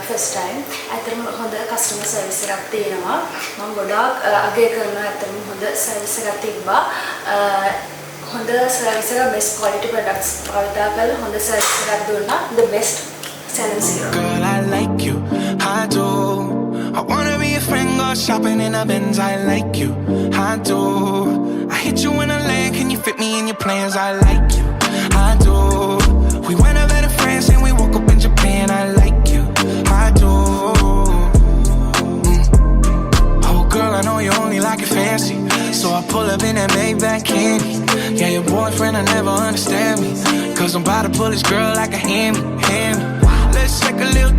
first time. ඇත්තටම හොඳ customer service එකක් තියෙනවා. මම ගොඩාක් අගය කරනවා ඇත්තටම හොඳ service එකක් තිබ්බා. හොඳ service එක best quality products භාවිතා කරලා හොඳ service එකක් දුන්නා. The best Salon Zero. Girl, I like you, I do. I wanna be a friend, go shopping in a Benz. I like you, I do. I hit you in a land, can you fit me in your plans? I like you, I do. We went over to France and we woke up in Japan. I like you, I do. Oh girl, I know you only like it fancy, so I pull up in that Maybach candy. Yeah, your boyfriend will never understand me, cause I'm about to pull this girl like a hammy. Let's take a little